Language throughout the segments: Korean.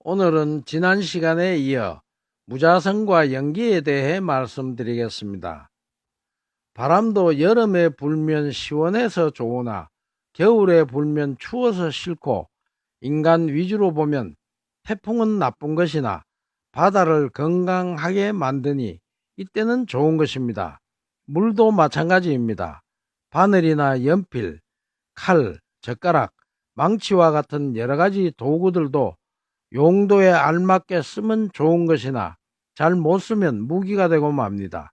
오늘은 지난 시간에 이어 무자성과 연기에 대해 말씀드리겠습니다. 바람도 여름에 불면 시원해서 좋으나 겨울에 불면 추워서 싫고, 인간 위주로 보면 태풍은 나쁜 것이나 바다를 건강하게 만드니 이때는 좋은 것입니다. 물도 마찬가지입니다. 바늘이나 연필, 칼, 젓가락, 망치와 같은 여러 가지 도구들도 용도에 알맞게 쓰면 좋은 것이나 잘 못 쓰면 무기가 되고 맙니다.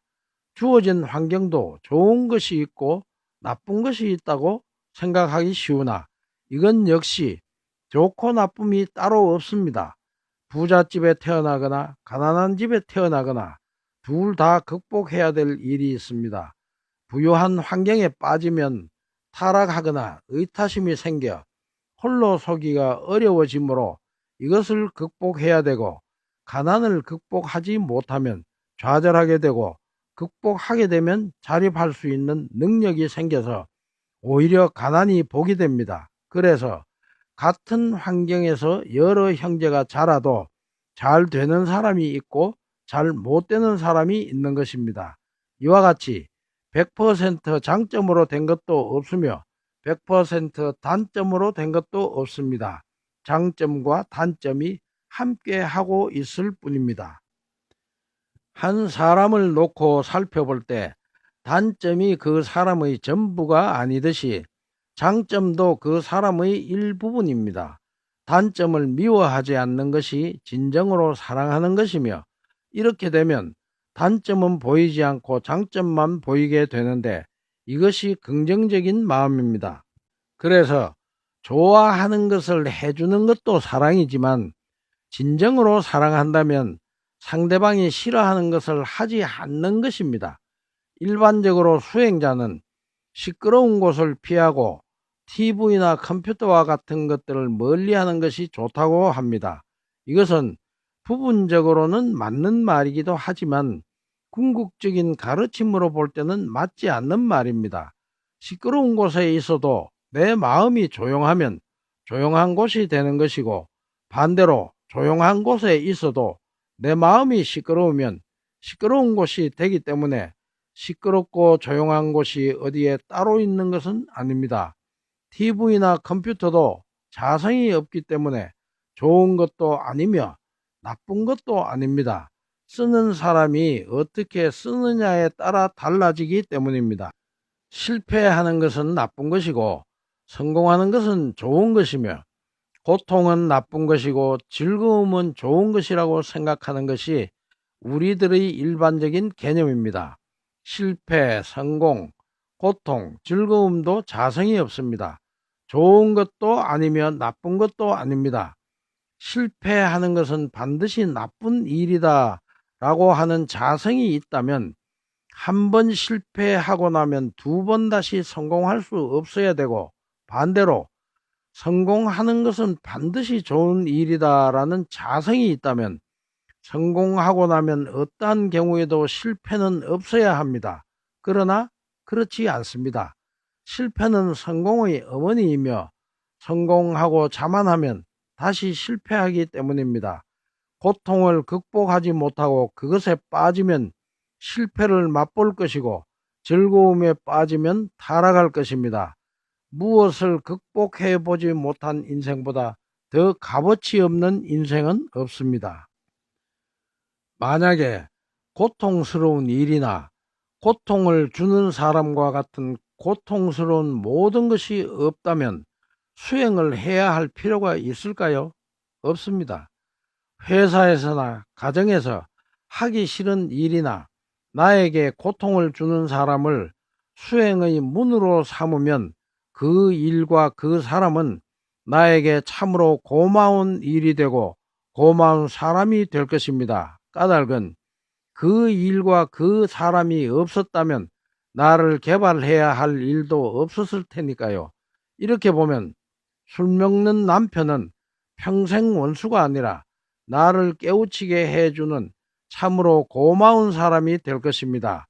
주어진 환경도 좋은 것이 있고 나쁜 것이 있다고 생각하기 쉬우나 이건 역시 좋고 나쁨이 따로 없습니다. 부잣집에 태어나거나 가난한 집에 태어나거나 둘 다 극복해야 될 일이 있습니다. 부유한 환경에 빠지면 타락하거나 의타심이 생겨 홀로 서기가 어려워지므로 이것을 극복해야 되고, 가난을 극복하지 못하면 좌절하게 되고, 극복하게 되면 자립할 수 있는 능력이 생겨서 오히려 가난이 복이 됩니다. 그래서 같은 환경에서 여러 형제가 자라도 잘 되는 사람이 있고 잘 못 되는 사람이 있는 것입니다. 이와 같이 100% 장점으로 된 것도 없으며 100% 단점으로 된 것도 없습니다. 장점과 단점이 함께 하고 있을 뿐입니다. 한 사람을 놓고 살펴볼 때 단점이 그 사람의 전부가 아니듯이 장점도 그 사람의 일부분입니다. 단점을 미워하지 않는 것이 진정으로 사랑하는 것이며, 이렇게 되면 단점은 보이지 않고 장점만 보이게 되는데 이것이 긍정적인 마음입니다. 그래서 좋아하는 것을 해주는 것도 사랑이지만, 진정으로 사랑한다면 상대방이 싫어하는 것을 하지 않는 것입니다. 일반적으로 수행자는 시끄러운 곳을 피하고 TV나 컴퓨터와 같은 것들을 멀리하는 것이 좋다고 합니다. 이것은 부분적으로는 맞는 말이기도 하지만 궁극적인 가르침으로 볼 때는 맞지 않는 말입니다. 시끄러운 곳에 있어도 내 마음이 조용하면 조용한 곳이 되는 것이고, 반대로 조용한 곳에 있어도 내 마음이 시끄러우면 시끄러운 곳이 되기 때문에 시끄럽고 조용한 곳이 어디에 따로 있는 것은 아닙니다. TV나 컴퓨터도 자성이 없기 때문에 좋은 것도 아니며 나쁜 것도 아닙니다. 쓰는 사람이 어떻게 쓰느냐에 따라 달라지기 때문입니다. 실패하는 것은 나쁜 것이고 성공하는 것은 좋은 것이며, 고통은 나쁜 것이고 즐거움은 좋은 것이라고 생각하는 것이 우리들의 일반적인 개념입니다. 실패, 성공, 고통, 즐거움도 자성이 없습니다. 좋은 것도 아니며 나쁜 것도 아닙니다. 실패하는 것은 반드시 나쁜 일이다 라고 하는 자성이 있다면, 한 번 실패하고 나면 두 번 다시 성공할 수 없어야 되고, 반대로 성공하는 것은 반드시 좋은 일이다라는 자성이 있다면 성공하고 나면 어떠한 경우에도 실패는 없어야 합니다. 그러나 그렇지 않습니다. 실패는 성공의 어머니이며 성공하고 자만하면 다시 실패하기 때문입니다. 고통을 극복하지 못하고 그것에 빠지면 실패를 맛볼 것이고, 즐거움에 빠지면 타락할 것입니다. 무엇을 극복해 보지 못한 인생보다 더 값어치 없는 인생은 없습니다. 만약에 고통스러운 일이나 고통을 주는 사람과 같은 고통스러운 모든 것이 없다면 수행을 해야 할 필요가 있을까요? 없습니다. 회사에서나 가정에서 하기 싫은 일이나 나에게 고통을 주는 사람을 수행의 문으로 삼으면 그 일과 그 사람은 나에게 참으로 고마운 일이 되고 고마운 사람이 될 것입니다. 까닭은 그 일과 그 사람이 없었다면 나를 개발해야 할 일도 없었을 테니까요. 이렇게 보면 술 먹는 남편은 평생 원수가 아니라 나를 깨우치게 해주는 참으로 고마운 사람이 될 것입니다.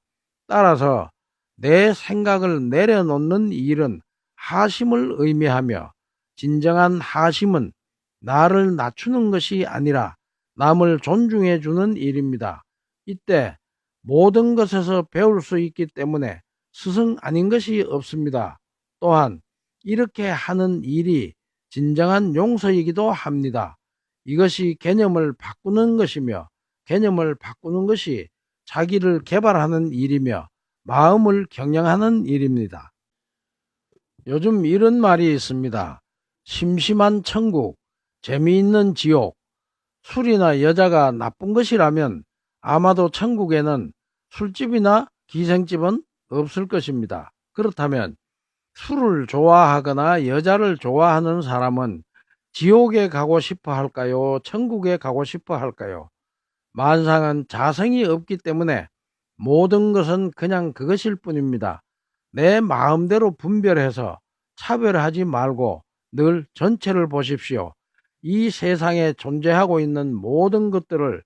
따라서 내 생각을 내려놓는 일은 하심을 의미하며, 진정한 하심은 나를 낮추는 것이 아니라 남을 존중해 주는 일입니다. 이때 모든 것에서 배울 수 있기 때문에 스승 아닌 것이 없습니다. 또한 이렇게 하는 일이 진정한 용서이기도 합니다. 이것이 개념을 바꾸는 것이며, 개념을 바꾸는 것이 자기를 개발하는 일이며 마음을 경영하는 일입니다. 요즘 이런 말이 있습니다. 심심한 천국, 재미있는 지옥. 술이나 여자가 나쁜 것이라면 아마도 천국에는 술집이나 기생집은 없을 것입니다. 그렇다면 술을 좋아하거나 여자를 좋아하는 사람은 지옥에 가고 싶어 할까요? 천국에 가고 싶어 할까요? 만상은 자성이 없기 때문에 모든 것은 그냥 그것일 뿐입니다. 내 마음대로 분별해서 차별하지 말고 늘 전체를 보십시오. 이 세상에 존재하고 있는 모든 것들을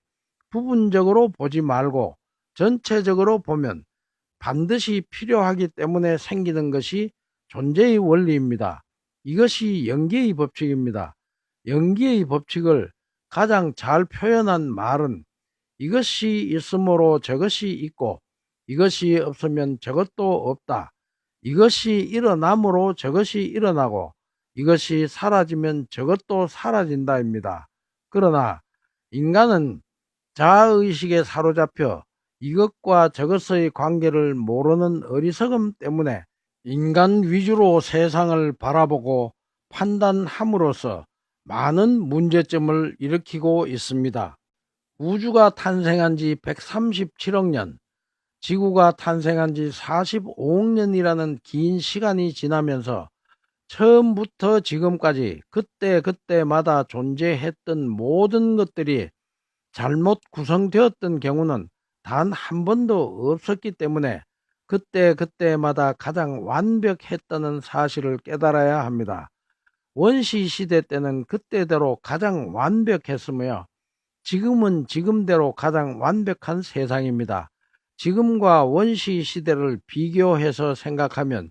부분적으로 보지 말고 전체적으로 보면 반드시 필요하기 때문에 생기는 것이 존재의 원리입니다. 이것이 연기의 법칙입니다. 연기의 법칙을 가장 잘 표현한 말은 이것이 있으므로 저것이 있고 이것이 없으면 저것도 없다. 이것이 일어남으로 저것이 일어나고 이것이 사라지면 저것도 사라진다입니다. 그러나 인간은 자아의식에 사로잡혀 이것과 저것의 관계를 모르는 어리석음 때문에 인간 위주로 세상을 바라보고 판단함으로써 많은 문제점을 일으키고 있습니다. 우주가 탄생한 지 137억 년, 지구가 탄생한 지 45억 년이라는 긴 시간이 지나면서 처음부터 지금까지 그때그때마다 존재했던 모든 것들이 잘못 구성되었던 경우는 단 한 번도 없었기 때문에 그때그때마다 가장 완벽했다는 사실을 깨달아야 합니다. 원시 시대 때는 그때대로 가장 완벽했으며 지금은 지금대로 가장 완벽한 세상입니다. 지금과 원시 시대를 비교해서 생각하면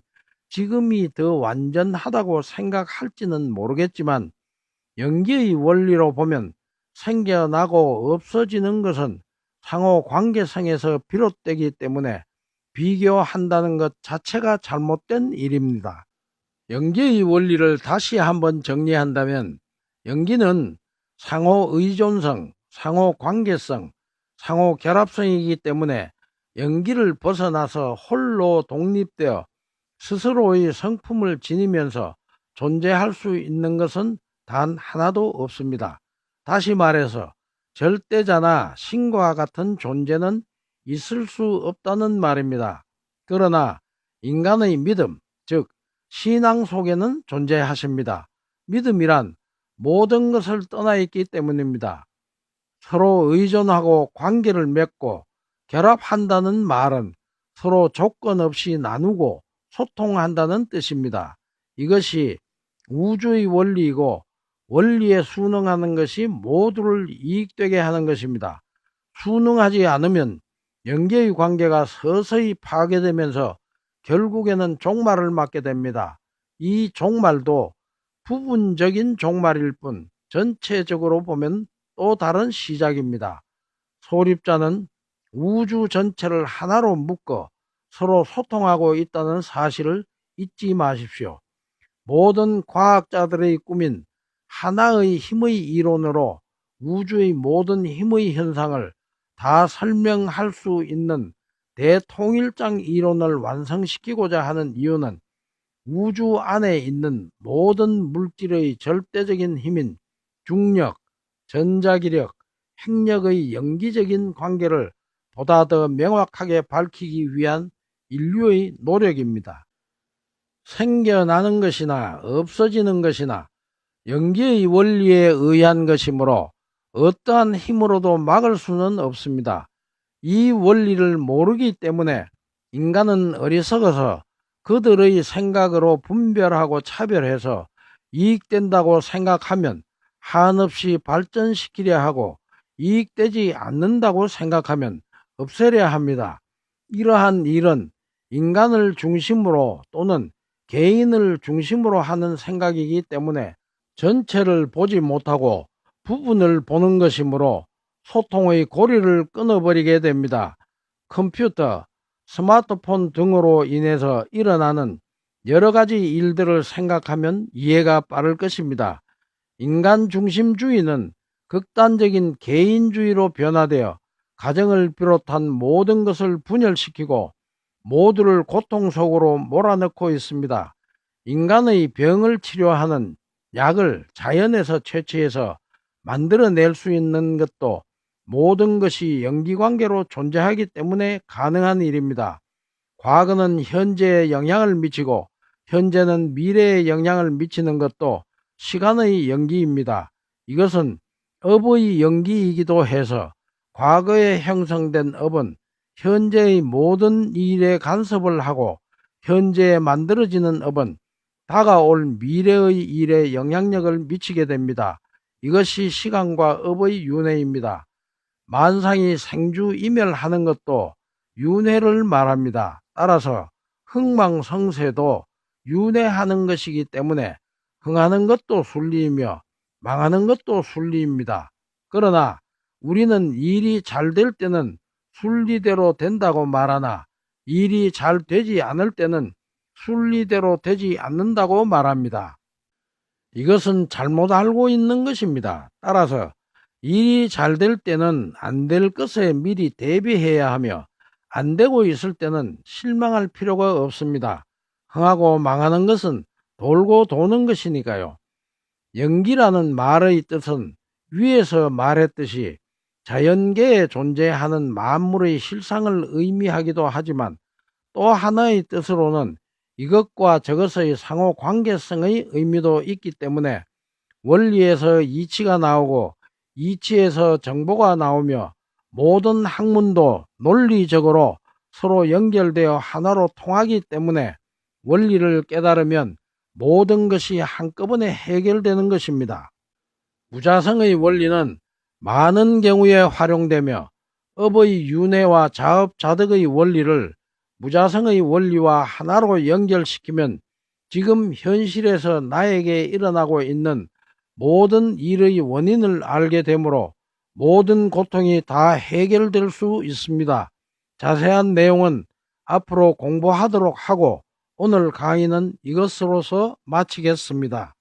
지금이 더 완전하다고 생각할지는 모르겠지만 연기의 원리로 보면 생겨나고 없어지는 것은 상호 관계성에서 비롯되기 때문에 비교한다는 것 자체가 잘못된 일입니다. 연기의 원리를 다시 한번 정리한다면 연기는 상호 의존성, 상호 관계성, 상호 결합성이기 때문에 연기를 벗어나서 홀로 독립되어 스스로의 성품을 지니면서 존재할 수 있는 것은 단 하나도 없습니다. 다시 말해서 절대자나 신과 같은 존재는 있을 수 없다는 말입니다. 그러나 인간의 믿음, 즉 신앙 속에는 존재하십니다. 믿음이란 모든 것을 떠나 있기 때문입니다. 서로 의존하고 관계를 맺고 결합한다는 말은 서로 조건 없이 나누고 소통한다는 뜻입니다. 이것이 우주의 원리이고 원리에 순응하는 것이 모두를 이익되게 하는 것입니다. 순응하지 않으면 연계의 관계가 서서히 파괴되면서 결국에는 종말을 맞게 됩니다. 이 종말도 부분적인 종말일 뿐 전체적으로 보면 또 다른 시작입니다. 소립자는 우주 전체를 하나로 묶어 서로 소통하고 있다는 사실을 잊지 마십시오. 모든 과학자들의 꿈인 하나의 힘의 이론으로 우주의 모든 힘의 현상을 다 설명할 수 있는 대통일장 이론을 완성시키고자 하는 이유는 우주 안에 있는 모든 물질의 절대적인 힘인 중력, 전자기력, 핵력의 연기적인 관계를 보다 더 명확하게 밝히기 위한 인류의 노력입니다. 생겨나는 것이나 없어지는 것이나 연기의 원리에 의한 것이므로 어떠한 힘으로도 막을 수는 없습니다. 이 원리를 모르기 때문에 인간은 어리석어서 그들의 생각으로 분별하고 차별해서 이익된다고 생각하면 한없이 발전시키려 하고 이익되지 않는다고 생각하면 없애려 합니다. 이러한 일은 인간을 중심으로 또는 개인을 중심으로 하는 생각이기 때문에 전체를 보지 못하고 부분을 보는 것이므로 소통의 고리를 끊어버리게 됩니다. 컴퓨터, 스마트폰 등으로 인해서 일어나는 여러 가지 일들을 생각하면 이해가 빠를 것입니다. 인간 중심주의는 극단적인 개인주의로 변화되어 가정을 비롯한 모든 것을 분열시키고 모두를 고통 속으로 몰아넣고 있습니다. 인간의 병을 치료하는 약을 자연에서 채취해서 만들어낼 수 있는 것도 모든 것이 연기관계로 존재하기 때문에 가능한 일입니다. 과거는 현재에 영향을 미치고 현재는 미래에 영향을 미치는 것도 시간의 연기입니다. 이것은 업의 연기이기도 해서 과거에 형성된 업은 현재의 모든 일에 간섭을 하고 현재에 만들어지는 업은 다가올 미래의 일에 영향력을 미치게 됩니다. 이것이 시간과 업의 윤회입니다. 만상이 생주이멸하는 것도 윤회를 말합니다. 따라서 흥망성쇠도 윤회하는 것이기 때문에 흥하는 것도 순리이며 망하는 것도 순리입니다. 그러나 우리는 일이 잘 될 때는 순리대로 된다고 말하나 일이 잘 되지 않을 때는 순리대로 되지 않는다고 말합니다. 이것은 잘못 알고 있는 것입니다. 따라서 일이 잘 될 때는 안 될 것에 미리 대비해야 하며 안 되고 있을 때는 실망할 필요가 없습니다. 흥하고 망하는 것은 돌고 도는 것이니까요. 연기라는 말의 뜻은 위에서 말했듯이 자연계에 존재하는 만물의 실상을 의미하기도 하지만 또 하나의 뜻으로는 이것과 저것의 상호 관계성의 의미도 있기 때문에 원리에서 이치가 나오고 이치에서 정보가 나오며 모든 학문도 논리적으로 서로 연결되어 하나로 통하기 때문에 원리를 깨달으면 모든 것이 한꺼번에 해결되는 것입니다. 무자성의 원리는 많은 경우에 활용되며 업의 윤회와 자업자득의 원리를 무자성의 원리와 하나로 연결시키면 지금 현실에서 나에게 일어나고 있는 모든 일의 원인을 알게 되므로 모든 고통이 다 해결될 수 있습니다. 자세한 내용은 앞으로 공부하도록 하고 오늘 강의는 이것으로서 마치겠습니다.